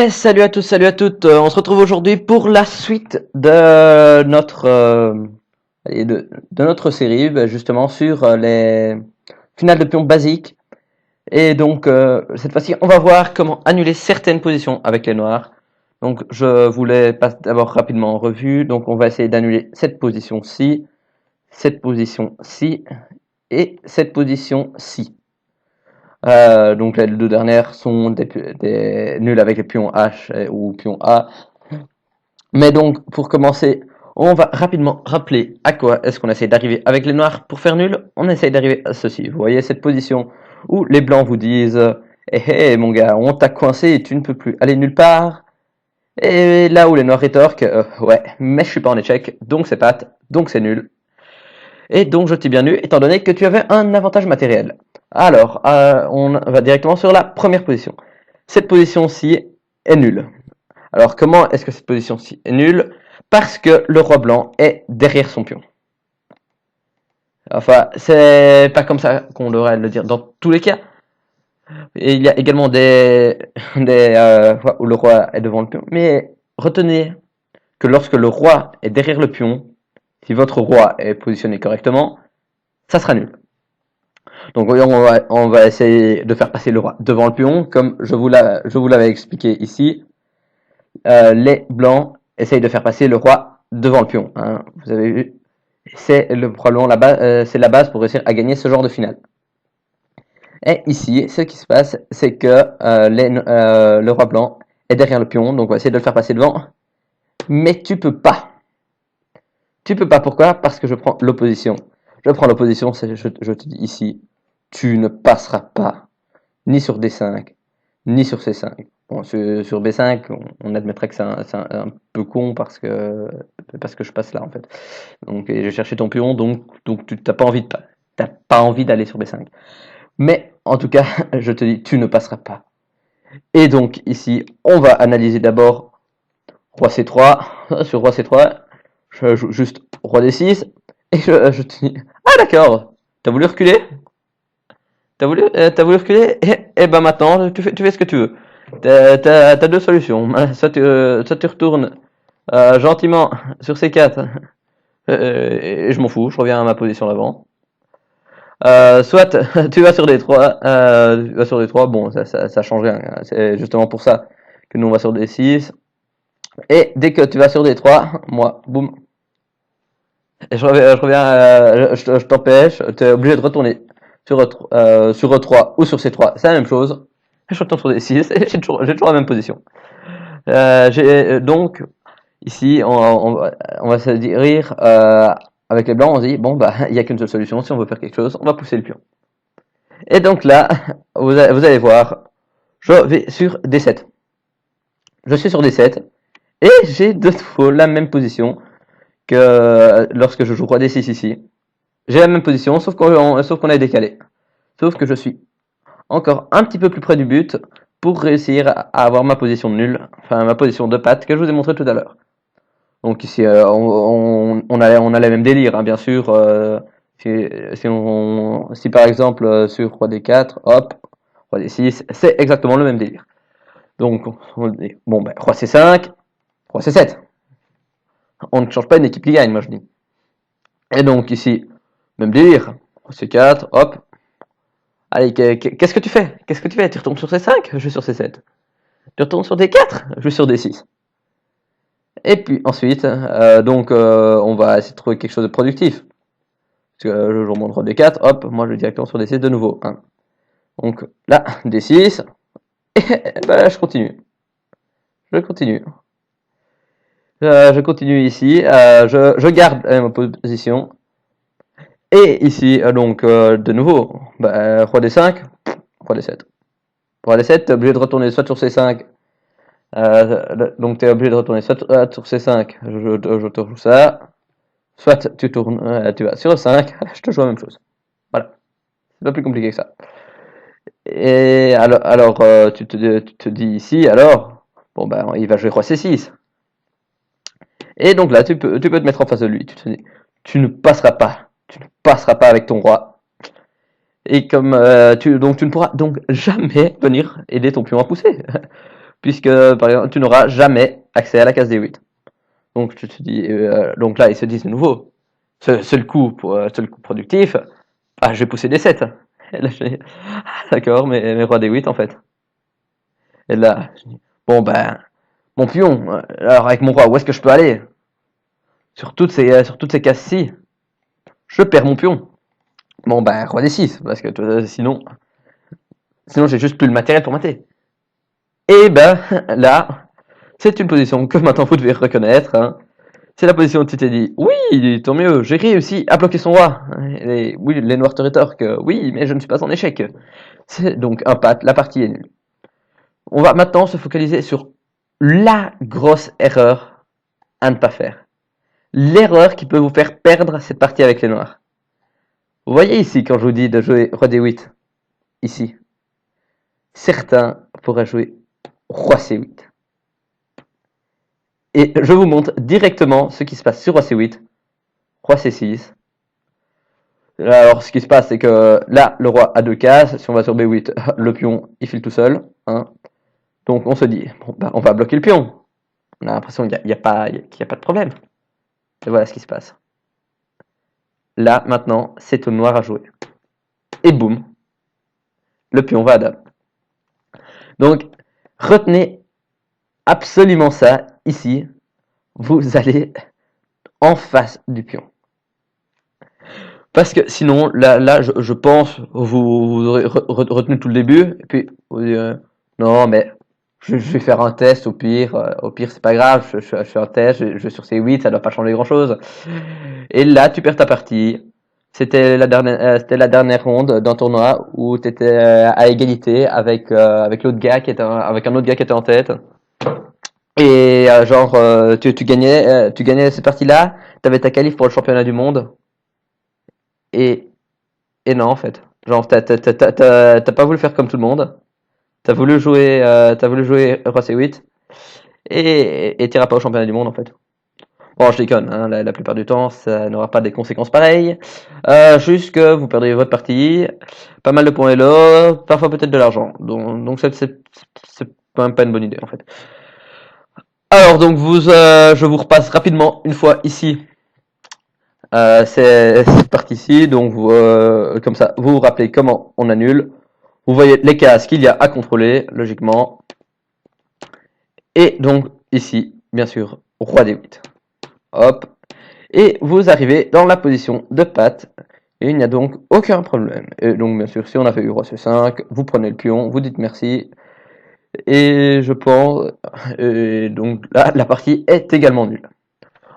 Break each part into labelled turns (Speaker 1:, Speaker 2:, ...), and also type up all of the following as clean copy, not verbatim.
Speaker 1: Salut à tous, salut à toutes. On se retrouve aujourd'hui pour la suite de notre de notre série, justement sur les finales de pions basiques. Et donc cette fois-ci, on va voir comment annuler certaines positions avec les noirs. Donc je voulais passer d'abord rapidement en revue. Donc on va essayer d'annuler cette position-ci et cette position-ci. Donc les deux dernières sont des nuls avec les pions H ou pions A. Mais donc, pour commencer, on va rapidement rappeler à quoi est-ce qu'on essaie d'arriver avec les noirs pour faire nul. On essaie d'arriver à ceci. Vous voyez cette position où les blancs vous disent hé mon gars, on t'a coincé et tu ne peux plus aller nulle part. Et là où les noirs rétorquent ouais, mais je suis pas en échec, donc c'est pate, donc c'est nul. Et donc je t'ai bien eu, étant donné que tu avais un avantage matériel. Alors, on va directement sur la première position. Cette position-ci est nulle. Alors comment est-ce que cette position-ci est nulle? Parce que le roi blanc est derrière son pion. Enfin, c'est pas comme ça qu'on devrait le dire dans tous les cas. Et il y a également des fois où le roi est devant le pion. Mais retenez que lorsque le roi est derrière le pion, si votre roi est positionné correctement, ça sera nul. Donc on va essayer de faire passer le roi devant le pion, comme je vous l'avais expliqué ici. Les blancs essayent de faire passer le roi devant le pion. Hein. Vous avez vu, c'est probablement c'est la base pour réussir à gagner ce genre de finale. Et ici, ce qui se passe, c'est que le roi blanc est derrière le pion, donc on va essayer de le faire passer devant. Mais tu peux pas. Tu peux pas, pourquoi? Parce que je prends l'opposition. Je prends l'opposition, je te dis ici, tu ne passeras pas, ni sur D5, ni sur C5. Bon, sur B5, on admettrait que c'est un peu con parce que je passe là en fait. Donc j'ai cherché ton pion, donc tu n'as pas envie d'aller sur B5. Mais en tout cas, je te dis, tu ne passeras pas. Et donc ici, on va analyser d'abord roi C3. Sur roi C3, je joue juste roi D6 et je te dis, ah d'accord, t'as voulu reculer? T'as voulu reculer? Et ben maintenant, tu fais ce que tu veux. T'as deux solutions. Soit tu retournes gentiment sur C4 et je m'en fous, je reviens à ma position d'avant. Soit tu vas sur D3, bon, ça change rien. C'est justement pour ça que nous on va sur D6. Et dès que tu vas sur D3, moi, boum. Et je t'empêche, tu es obligé de retourner sur E3 ou sur C3, c'est la même chose. Je retourne sur D6 et j'ai toujours la même position. Donc, ici, on va se dire, avec les blancs, on se dit, bon, bah, il n'y a qu'une seule solution, si on veut faire quelque chose, on va pousser le pion. Et donc là, vous allez voir, je vais sur D7. Je suis sur D7, et j'ai de nouveau la même position que lorsque je joue roi D6 ici. J'ai la même position, sauf qu'on est décalé. Sauf que je suis encore un petit peu plus près du but pour réussir à avoir ma position nulle, enfin ma position de patte que je vous ai montré tout à l'heure. Donc ici, on a les mêmes délires, hein, bien sûr. Si par exemple sur roi D4, hop, roi D6, c'est exactement le même délire. Donc on dit, bon ben roi C5, roi C7. On ne change pas une équipe qui gagne, moi je dis. Et donc ici, même délire, roi C4, hop. Allez, qu'est-ce que tu fais? Qu'est-ce que tu fais? Tu retournes sur C5, je vais sur C7. Tu retournes sur D4, je vais sur D6. Et puis ensuite, on va essayer de trouver quelque chose de productif. Parce que je remonte roi D4, hop, moi je vais directement sur D6 de nouveau. Hein. Donc là, D6, et ben, je continue. Je continue. Je continue ici, je garde ma position. Et ici, de nouveau, bah, roi D5, roi D7. Roi D7, t'es obligé de retourner soit sur C5, donc t'es obligé de retourner soit sur C5, je te joue ça, soit tu vas sur E5, je te joue la même chose. Voilà, c'est pas plus compliqué que ça. Et alors tu te dis ici, alors, bon ben il va jouer roi C6. Et donc là, tu peux te mettre en face de lui, tu te dis, tu ne passeras pas avec ton roi. Et comme tu ne pourras donc jamais venir aider ton pion à pousser. puisque par exemple tu n'auras jamais accès à la case D8. Donc tu te dis, donc là ils se disent de nouveau, seul coup seul coup productif, ah je vais pousser des 7. Et là je dis, ah, d'accord, mais roi D8 en fait. Et là, je dis, bon ben, mon pion, alors avec mon roi, où est-ce que je peux aller? Sur toutes ces cases-ci, je perds mon pion. Bon ben, roi D6, parce que sinon j'ai juste plus le matériel pour mater. Et ben, là, c'est une position que maintenant vous devez reconnaître, hein. C'est la position où tu t'es dit, oui, tant mieux, j'ai réussi à bloquer son roi. Et oui, les noirs te rétorquent, oui, mais je ne suis pas en échec. C'est donc un pat, la partie est nulle. On va maintenant se focaliser sur la grosse erreur à ne pas faire. L'erreur qui peut vous faire perdre cette partie avec les noirs. Vous voyez ici, quand je vous dis de jouer roi D8, ici, certains pourraient jouer roi C8. Et je vous montre directement ce qui se passe sur roi C8, roi C6. Alors, ce qui se passe, c'est que là, le roi a 2 cases. Si on va sur B8, le pion, il file tout seul, hein. Donc, on se dit, bon, bah, on va bloquer le pion. On a l'impression qu'il n'y a pas de problème. Et voilà ce qui se passe. Là, maintenant, c'est au noir à jouer. Et boum, le pion va à dame. Donc, retenez absolument ça ici. Vous allez en face du pion. Parce que sinon, là je pense, vous aurez retenu tout le début, et puis vous direz, non, mais je vais faire un test au pire c'est pas grave, je fais un test, je vais sur C8, ça doit pas changer grand chose. Et là, tu perds ta partie. C'était la dernière ronde d'un tournoi où tu étais à égalité avec l'autre gars avec un autre gars qui était en tête. Et tu gagnais cette partie-là, t'avais ta qualif pour le championnat du monde. Et, et non, en fait. Genre, t'as pas voulu faire comme tout le monde. T'as voulu jouer Roi C8. Et t'iras pas au championnat du monde, en fait. Bon, je déconne, hein, la plupart du temps, ça n'aura pas des conséquences pareilles. Juste que vous perdrez votre partie, pas mal de points Elo, parfois peut-être de l'argent. Donc c'est quand même pas une bonne idée, en fait. Alors, donc, je vous repasse rapidement une fois ici. C'est cette partie-ci, donc comme ça, vous vous rappelez comment on annule. Vous voyez les cases qu'il y a à contrôler, logiquement. Et donc, ici, bien sûr, roi D8. Hop. Et vous arrivez dans la position de patte. Et il n'y a donc aucun problème. Et donc, bien sûr, si on avait eu roi C5, vous prenez le pion, vous dites merci. Et je pense... Et donc là, la partie est également nulle.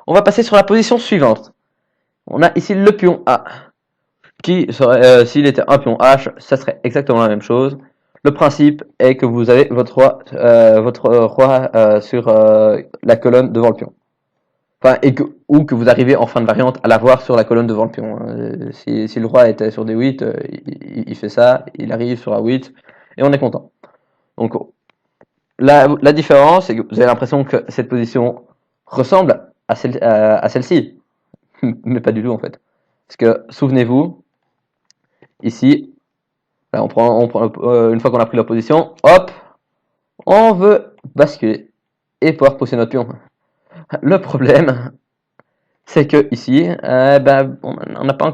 Speaker 1: On va passer sur la position suivante. On a ici le pion A. Qui serait, s'il était un pion H, ça serait exactement la même chose. Le principe est que vous avez votre roi sur la colonne devant le pion. Enfin, ou que vous arrivez en fin de variante à l'avoir sur la colonne devant le pion. Si le roi était sur D8, il fait ça, il arrive sur A8, et on est content. Donc la différence, c'est que vous avez l'impression que cette position ressemble à celle-ci, mais pas du tout en fait. Parce que souvenez-vous, ici, là, on prend une fois qu'on a pris la position, hop, on veut basculer et pouvoir pousser notre pion. Le problème, c'est que ici, on n'a pas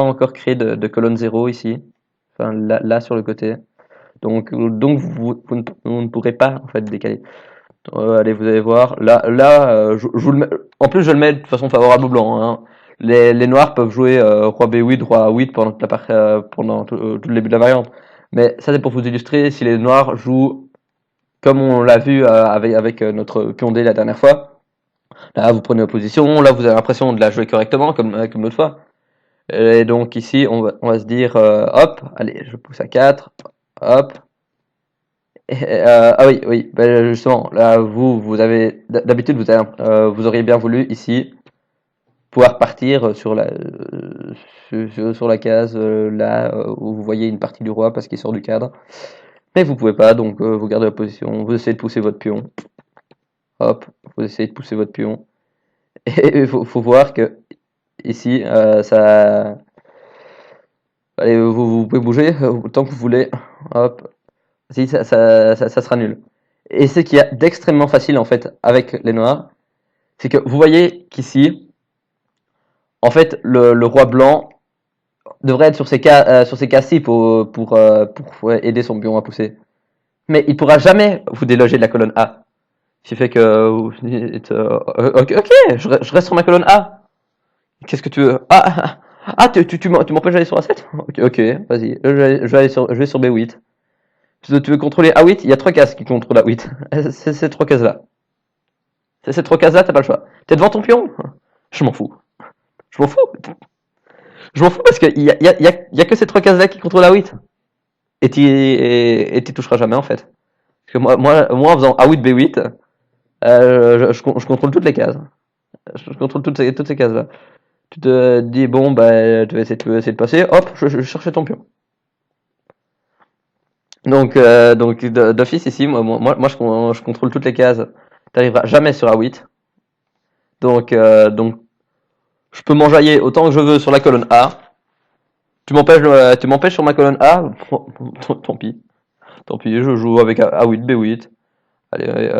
Speaker 1: encore créé de colonne 0 ici, enfin là sur le côté. Donc vous ne pourrez pas en fait décaler. Allez, vous allez voir. Là, je vous le mets, en plus je le mets de façon favorable au blanc, hein. Les noirs peuvent jouer roi B8, roi A8 pendant tout le début de la variante. Mais ça c'est pour vous illustrer. Si les noirs jouent comme on l'a vu avec notre pion D la dernière fois, là vous prenez opposition, là vous avez l'impression de la jouer correctement comme l'autre fois. Et donc ici on va se dire hop, allez, je pousse à 4, hop. Ah oui, ben justement, là, vous avez, d'habitude, vous auriez bien voulu, ici, pouvoir partir sur la case, là, où vous voyez une partie du roi parce qu'il sort du cadre. Mais vous pouvez pas, donc vous gardez la position, vous essayez de pousser votre pion. Hop, vous essayez de pousser votre pion. Et il faut voir que, ici, ça... Allez, vous pouvez bouger autant que vous voulez. Hop, si, ça sera nul. Et ce qu'il y a d'extrêmement facile en fait avec les noirs, c'est que vous voyez qu'ici, en fait, le roi blanc devrait être sur ses casse-ci pour ouais, aider son pion à pousser. Mais il pourra jamais vous déloger de la colonne A. Ce qui fait que vous dites, ok, je reste sur ma colonne A. Qu'est-ce que tu veux? Tu m'empêches d'aller sur A7? Ok, vas-y, je vais sur B8. Tu veux contrôler A8? Il y a 3 cases qui contrôlent A8. C'est ces 3 cases-là. C'est ces 3 cases-là, t'as pas le choix. T'es devant ton pion? Je m'en fous. Je m'en fous. Je m'en fous parce qu'il y a que ces 3 cases-là qui contrôlent A8. Et t'y toucheras jamais en fait. Parce que moi en faisant A8, B8, je contrôle toutes les cases. Je contrôle toutes ces cases-là. Tu te dis, bon, bah, tu vas essayer de passer, hop, je cherchais ton pion. Donc d'office ici, je contrôle toutes les cases. T'arriveras jamais sur A8. Donc, je peux m'enjailler autant que je veux sur la colonne A. Tu m'empêches sur ma colonne A, tant pis. Tant pis, je joue avec A8, B8. Allez,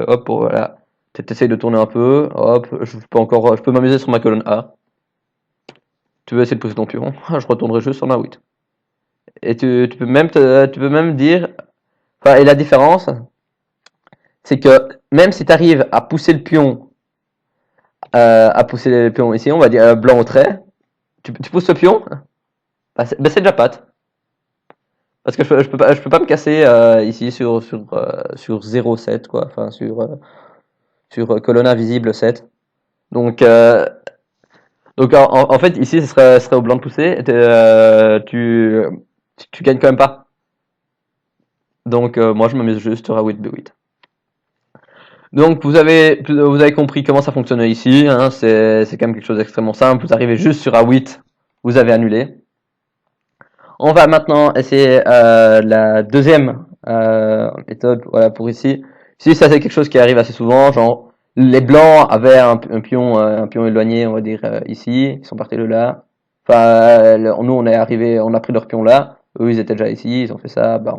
Speaker 1: hop, voilà. T'essayes de tourner un peu, hop, je peux m'amuser sur ma colonne A. Tu veux essayer de pousser ton pion, je retournerai juste sur ma 8. Et tu peux même dire, enfin, et la différence, c'est que même si tu arrives à pousser le pion, ici, on va dire blanc au trait, tu pousses ce pion, bah c'est déjà pâte. Parce que je peux pas me casser ici sur 0,7 quoi, enfin sur colonne invisible 7. Donc en fait ici ce serait au blanc de pousser, tu gagnes quand même pas. Donc moi je m'amuse juste sur A8 B8. Donc vous avez compris comment ça fonctionnait ici, hein, c'est quand même quelque chose d'extrêmement simple, vous arrivez juste sur A8, vous avez annulé. On va maintenant essayer la deuxième méthode, voilà pour ici. Ici ça c'est quelque chose qui arrive assez souvent, genre les blancs avaient un pion éloigné, on va dire ici, ils sont partis de là. Enfin, nous on est arrivé, on a pris leur pion là. Eux ils étaient déjà ici, ils ont fait ça, bah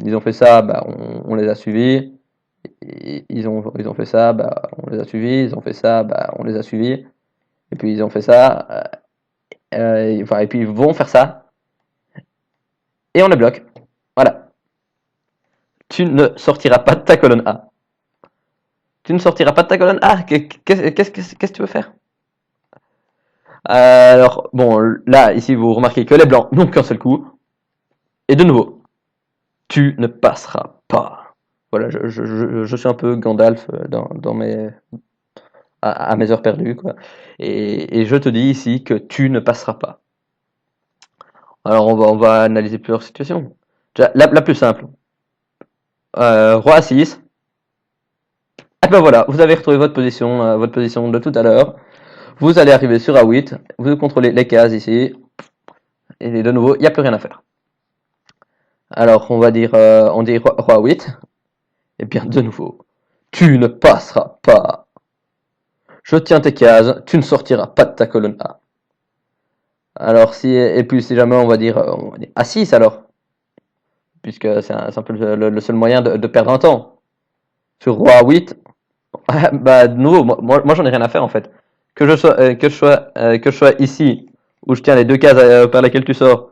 Speaker 1: ils ont fait ça, bah on les a suivis. Ils ont fait ça, bah on les a suivis. Ils ont fait ça, bah on les a suivis. Et puis ils ont fait ça, enfin et puis ils vont faire ça et on les bloque. Voilà. Tu ne sortiras pas de ta colonne A. Tu ne sortiras pas de ta colonne A. Qu'est-ce que tu veux faire? Alors, bon, là, ici, vous remarquez que les blancs n'ont qu'un seul coup. Et de nouveau, tu ne passeras pas. Voilà, je suis un peu Gandalf dans à mes heures perdues, quoi. Et je te dis ici que tu ne passeras pas. Alors, on va analyser plusieurs situations. La plus simple. Roi à 6. Et ben voilà, vous avez retrouvé votre position de tout à l'heure. Vous allez arriver sur A8, vous contrôlez les cases ici, et de nouveau, il n'y a plus rien à faire. Alors, on dit roi 8, et bien de nouveau, tu ne passeras pas. Je tiens tes cases, tu ne sortiras pas de ta colonne A. Alors, et puis si jamais on va dire A6 alors, puisque c'est un peu le seul moyen de perdre un temps. Sur roi 8, bah de nouveau, moi j'en ai rien à faire en fait. Que je sois ici, où je tiens les 2 cases par lesquelles tu sors,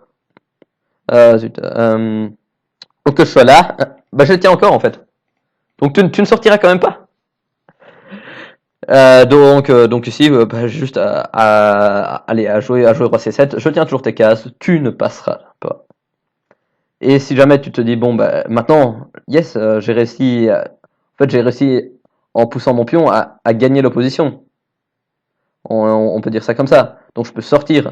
Speaker 1: ou que je sois là, bah je les tiens encore en fait. Donc tu ne sortiras quand même pas. Donc ici, bah, juste à jouer roi C7, je tiens toujours tes cases, tu ne passeras pas. Et si jamais tu te dis, bon, bah maintenant, yes, j'ai réussi, en fait j'ai réussi en poussant mon pion à gagner l'opposition. On peut dire ça comme ça. Donc je peux sortir.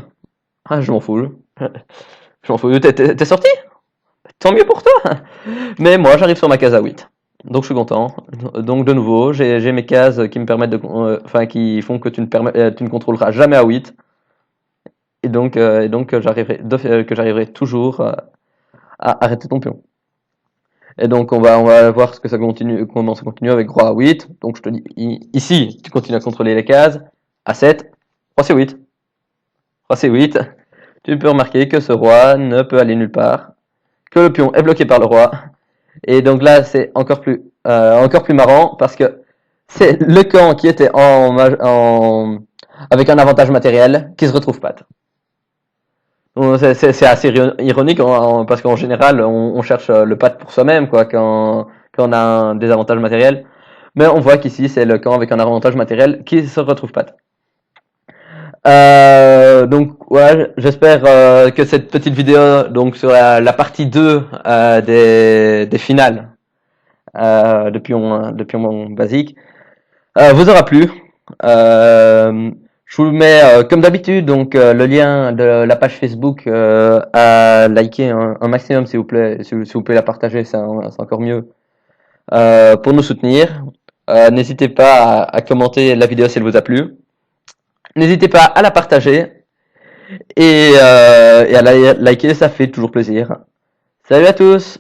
Speaker 1: Ah, je m'en fous. Je m'en fous. T'es sorti? Tant mieux pour toi. Mais moi, j'arrive sur ma case à 8. Donc je suis content. Donc de nouveau, j'ai mes cases qui me permettent qui font que tu ne contrôleras jamais à 8. Et donc que j'arriverai toujours à arrêter ton pion. Et donc on va voir comment ça continue avec roi à 8. Donc je te dis ici, tu continues à contrôler les cases. A7, roi C8. Roi C8. Tu peux remarquer que ce roi ne peut aller nulle part, que le pion est bloqué par le roi, Et donc là, c'est encore plus marrant parce que c'est le camp qui était avec un avantage matériel qui se retrouve pas. C'est assez ironique parce qu'en général, on cherche le pat pour soi-même, quoi, quand on a un désavantage matériel. Mais on voit qu'ici, c'est le camp avec un avantage matériel qui se retrouve pas. Donc ouais, j'espère que cette petite vidéo donc sur la partie 2 des finales depuis mon basique vous aura plu. Je vous mets comme d'habitude donc le lien de la page Facebook à liker un maximum s'il vous plaît, si vous pouvez la partager c'est encore mieux pour nous soutenir. N'hésitez pas à commenter la vidéo si elle vous a plu. N'hésitez pas à la partager et à la liker, ça fait toujours plaisir. Salut à tous!